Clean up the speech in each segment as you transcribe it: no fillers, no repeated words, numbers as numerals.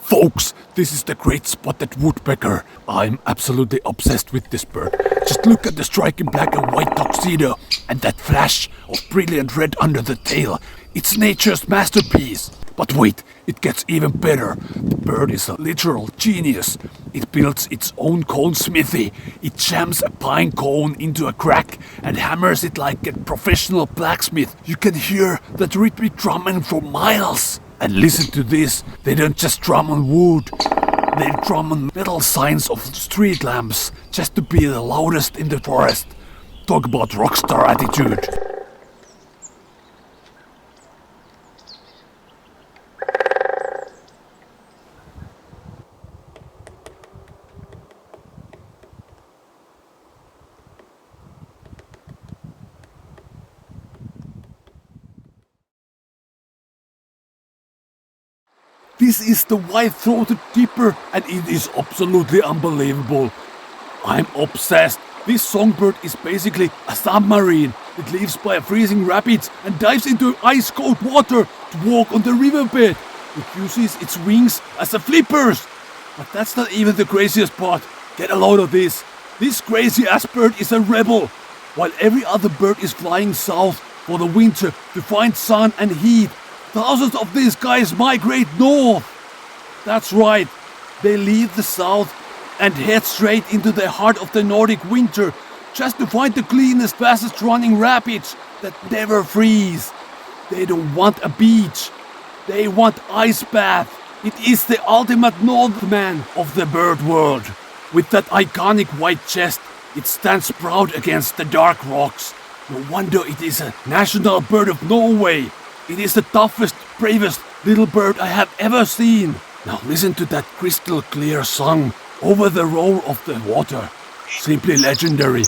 Folks, this is the great spotted woodpecker. I'm absolutely obsessed with this bird. Just look at the striking black and white tuxedo and that flash of brilliant red under the tail. It's nature's masterpiece. But wait, it gets even better. The bird is a literal genius. It builds its own cone smithy. It jams a pine cone into a crack and hammers it like a professional blacksmith. You can hear that rhythmic drumming for miles. And listen to this, they don't just drum on wood, they drum on metal signs of street lamps just to be the loudest in the forest. Talk about rockstar attitude. This is the white-throated dipper and it is absolutely unbelievable. I'm obsessed. This songbird is basically a submarine. It lives by freezing rapids and dives into ice-cold water to walk on the riverbed. It uses its wings as a flippers. But that's not even the craziest part. Get a load of this. This crazy-ass bird is a rebel. While every other bird is flying south for the winter to find sun and heat, thousands of these guys migrate north. That's right, they leave the south and head straight into the heart of the Nordic winter just to find the cleanest, fastest running rapids that never freeze. They don't want a beach, they want ice bath. It is the ultimate Northman of the bird world. With that iconic white chest, it stands proud against the dark rocks. No wonder it is a national bird of Norway. It is the toughest, bravest little bird I have ever seen. Now listen to that crystal clear song over the roar of the water. Simply legendary.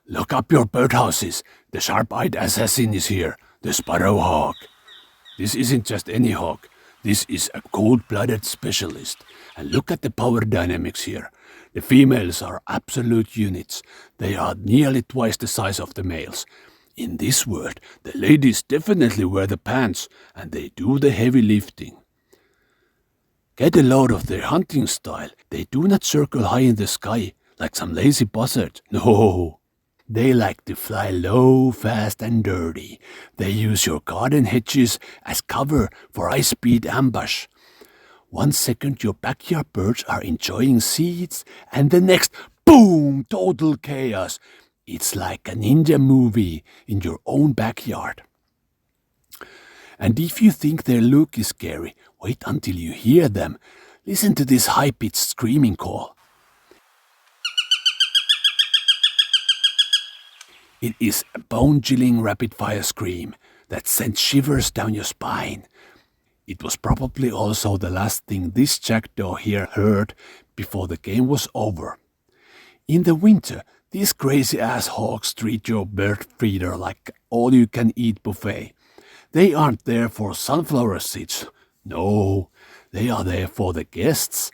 Look up your birdhouses. The sharp-eyed assassin is here, the sparrowhawk. This isn't just any hawk. This is a cold-blooded specialist. And look at the power dynamics here. The females are absolute units. They are nearly twice the size of the males. In this world, the ladies definitely wear the pants, and they do the heavy lifting. Get a load of their hunting style. They do not circle high in the sky, like some lazy buzzard. No. They like to fly low, fast and dirty. They use your garden hedges as cover for high-speed ambush. 1 second your backyard birds are enjoying seeds and the next, boom, total chaos. It's like a ninja movie in your own backyard. And if you think their look is scary, wait until you hear them. Listen to this high-pitched screaming call. It is a bone-chilling rapid-fire scream that sends shivers down your spine. It was probably also the last thing this jackdaw here heard before the game was over. In the winter, these crazy-ass hawks treat your bird feeder like all-you-can-eat buffet. They aren't there for sunflower seeds. No, they are there for the guests.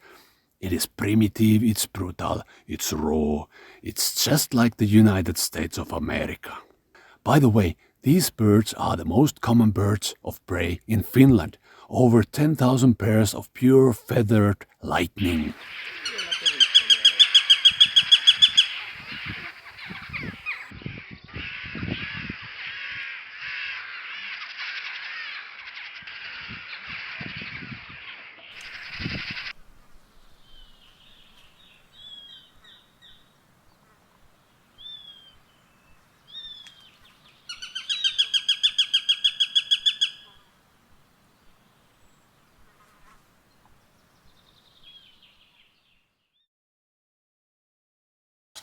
It is primitive, it's brutal, it's raw. It's just like the United States of America. By the way, these birds are the most common birds of prey in Finland. Over 10,000 pairs of pure feathered lightning.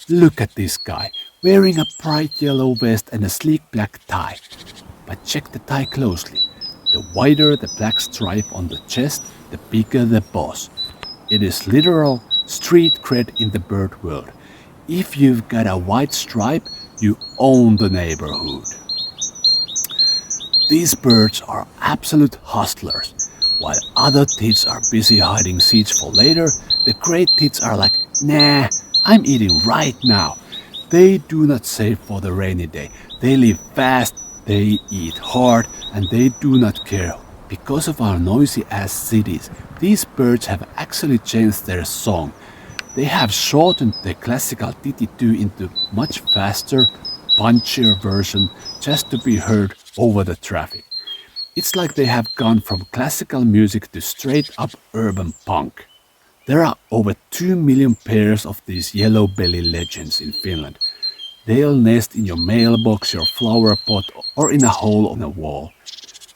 Look at this guy, wearing a bright yellow vest and a sleek black tie. But check the tie closely. The wider the black stripe on the chest, the bigger the boss. It is literal street cred in the bird world. If you've got a white stripe, you own the neighborhood. These birds are absolute hustlers. While other tits are busy hiding seeds for later, the great tits are like, nah, I'm eating right now. They do not save for the rainy day. They live fast, they eat hard, and they do not care. Because of our noisy ass cities, these birds have actually changed their song. They have shortened the classical titty-2 into much faster, punchier version just to be heard over the traffic. It's like they have gone from classical music to straight up urban punk. There are over 2 million pairs of these yellow belly legends in Finland. They'll nest in your mailbox, your flower pot, or in a hole on a wall.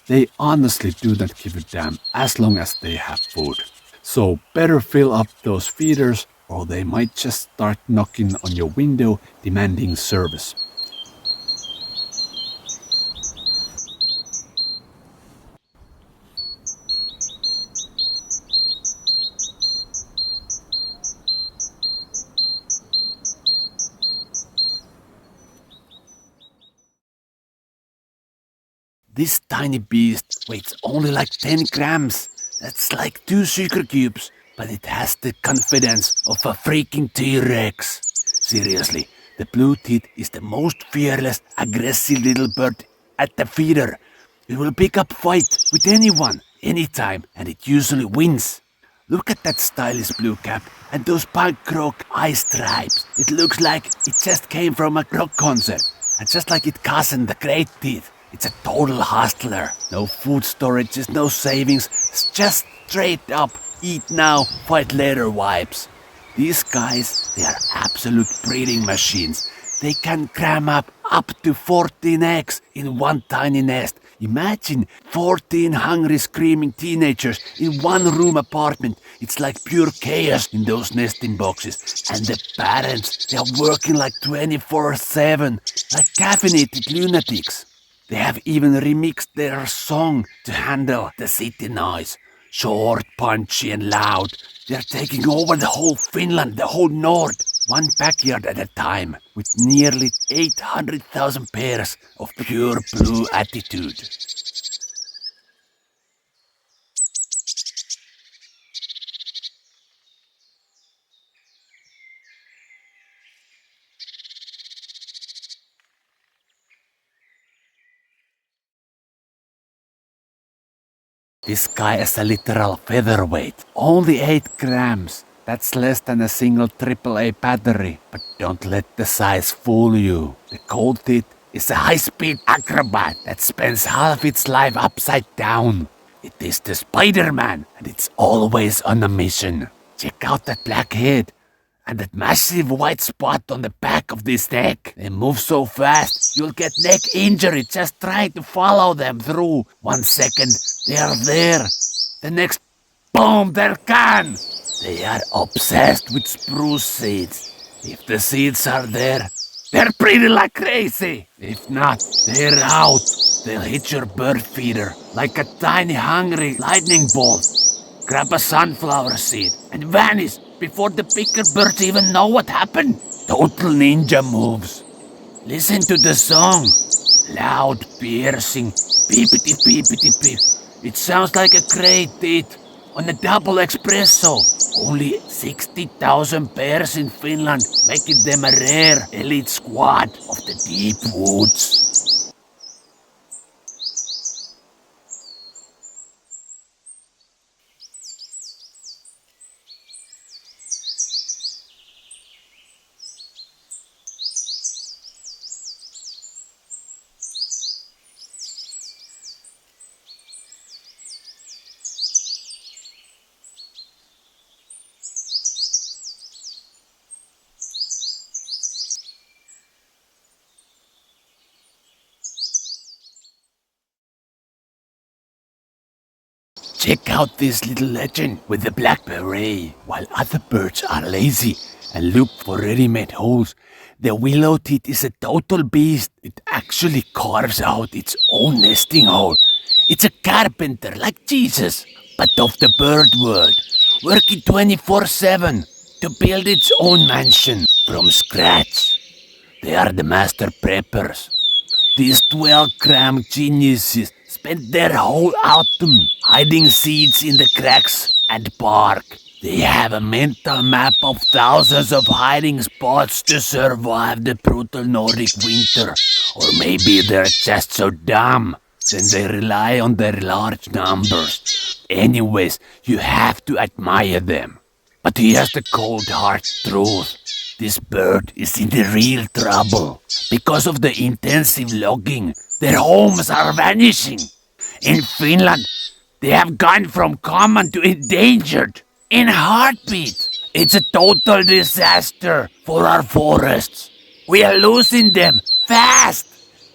They honestly do not give a damn as long as they have food. So better fill up those feeders or they might just start knocking on your window demanding service. This tiny beast weighs only like 10 grams. That's like 2 sugar cubes, but it has the confidence of a freaking T-Rex. Seriously, the blue tit is the most fearless, aggressive little bird at the feeder. It will pick up fight with anyone, anytime, and it usually wins. Look at that stylish blue cap and those punk rock eye stripes. It looks like it just came from a rock concert. And just like its cousin, the great tit, it's a total hustler. No food storages, no savings, it's just straight up eat now, fight later vibes. These guys, they are absolute breeding machines. They can cram up to 14 eggs in one tiny nest. Imagine 14 hungry screaming teenagers in one room apartment. It's like pure chaos in those nesting boxes. And the parents, they are working like 24/7, like caffeinated lunatics. They have even remixed their song to handle the city noise. Short, punchy and loud. They're taking over the whole Finland, the whole North, one backyard at a time, with nearly 800,000 pairs of pure blue attitude. This guy is a literal featherweight. Only 8 grams. That's less than a single AAA battery. But don't let the size fool you. The cold tit is a high-speed acrobat that spends half its life upside down. It is the Spider-Man and it's always on a mission. Check out that black head and that massive white spot on the back of this neck. They move so fast, you'll get neck injury just trying to follow them through. 1 second, they are there. The next, boom, they're gone. They are obsessed with spruce seeds. If the seeds are there, they're breeding like crazy. If not, they're out. They'll hit your bird feeder like a tiny hungry lightning bolt. Grab a sunflower seed and vanish before the bigger birds even know what happened. Total ninja moves. Listen to the song. Loud, piercing, beepity beepity beep. It sounds like a great tit on a double espresso. Only 60,000 pairs in Finland, making them a rare elite squad of the deep woods. Check out this little legend with the black beret. While other birds are lazy and look for ready-made holes, the willow tit is a total beast. It actually carves out its own nesting hole. It's a carpenter like Jesus, but of the bird world, working 24/7 to build its own mansion from scratch. They are the master preppers. These 12-gram geniuses spent their whole autumn hiding seeds in the cracks and bark. They have a mental map of thousands of hiding spots to survive the brutal Nordic winter. Or maybe they're just so dumb, then they rely on their large numbers. Anyways, you have to admire them. But here's the cold hard truth. This bird is in the real trouble. Because of the intensive logging, their homes are vanishing. In Finland, they have gone from common to endangered. In a heartbeat. It's a total disaster for our forests. We are losing them fast.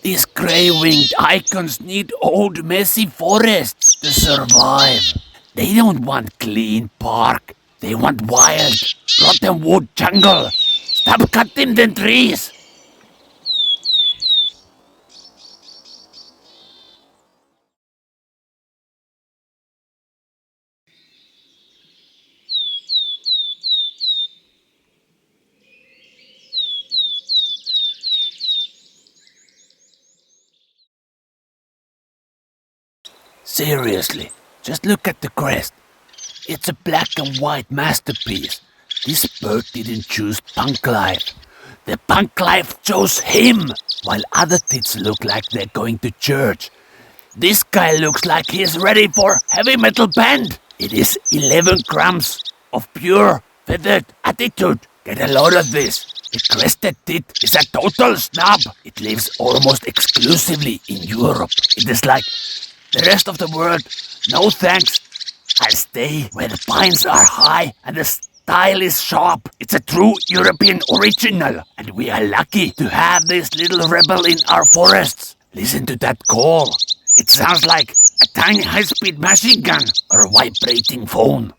These grey-winged icons need old, messy forests to survive. They don't want clean park. They want wild, rotten wood jungle. Stop cutting the trees. Seriously, just look at the crest. It's a black and white masterpiece. This bird didn't choose punk life. The punk life chose him, while other tits look like they're going to church. This guy looks like he's ready for heavy metal band. It is 11 grams of pure feathered attitude. Get a load of this. The Crested Tit is a total snob. It lives almost exclusively in Europe. It is like the rest of the world. No thanks. I'll stay where the pines are high and the style is sharp. It's a true European original, and we are lucky to have this little rebel in our forests. Listen to that call. It sounds like a tiny high-speed machine gun or a vibrating phone.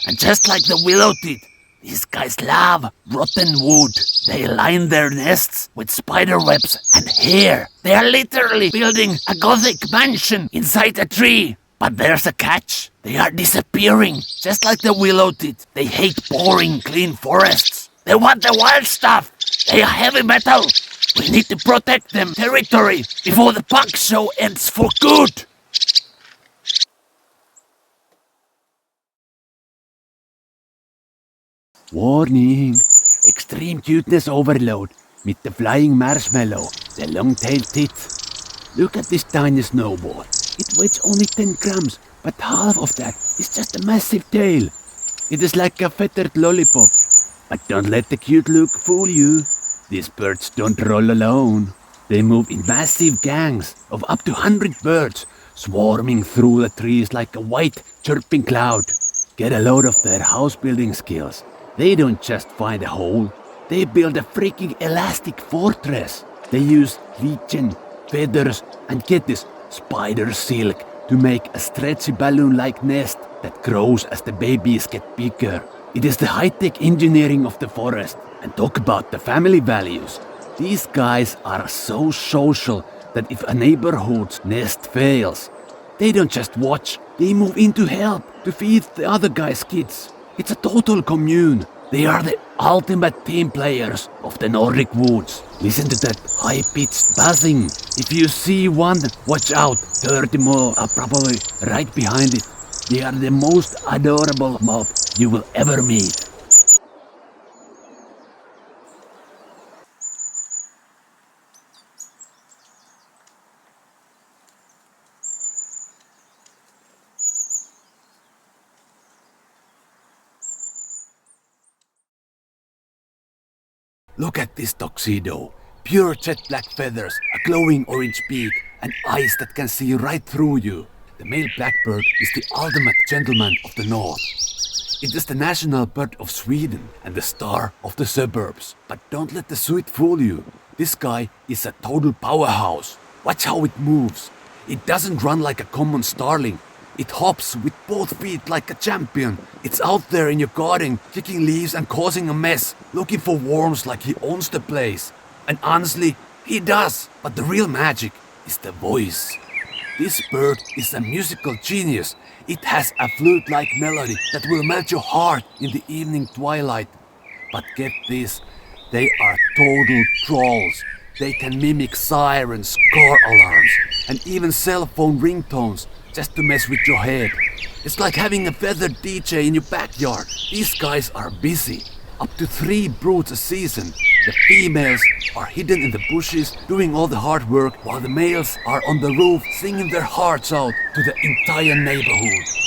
And just like the Willow Tit, these guys love rotten wood. They line their nests with spider webs and hair. They are literally building a gothic mansion inside a tree. But there's a catch. They are disappearing, just like the Willow Tit. They hate boring, clean forests. They want the wild stuff. They are heavy metal. We need to protect them territory before the punk show ends for good. Warning! Extreme cuteness overload. Meet the flying marshmallow, the long-tailed tit. Look at this tiny snowball. It weighs only 10 grams, but half of that is just a massive tail. It is like a feathered lollipop. But don't let the cute look fool you. These birds don't roll alone. They move in massive gangs of up to 100 birds, swarming through the trees like a white, chirping cloud. Get a load of their house-building skills. They don't just find a hole. They build a freaking elastic fortress. They use lichen, feathers, and get this spider silk to make a stretchy balloon-like nest that grows as the babies get bigger. It is the high-tech engineering of the forest. And talk about the family values. These guys are so social that if a neighborhood's nest fails, they don't just watch, they move in to help, to feed the other guy's kids. It's a total commune. They are the ultimate team players of the Nordic woods. Listen to that high-pitched buzzing. If you see one, watch out. 30 more are probably right behind it. They are the most adorable mob you will ever meet. Look at this tuxedo. Pure jet black feathers, a glowing orange beak, and eyes that can see right through you. The male blackbird is the ultimate gentleman of the north. It is the national bird of Sweden and the star of the suburbs. But don't let the suit fool you. This guy is a total powerhouse. Watch how it moves. It doesn't run like a common starling. It hops with both feet like a champion. It's out there in your garden, kicking leaves and causing a mess, looking for worms like he owns the place. And honestly, he does. But the real magic is the voice. This bird is a musical genius. It has a flute-like melody that will melt your heart in the evening twilight. But get this, They are total trolls. They can mimic sirens, car alarms, and even cell phone ringtones just to mess with your head. It's like having a feathered DJ in your backyard. These guys are busy. Up to 3 broods a season. The females are hidden in the bushes doing all the hard work while the males are on the roof singing their hearts out to the entire neighborhood.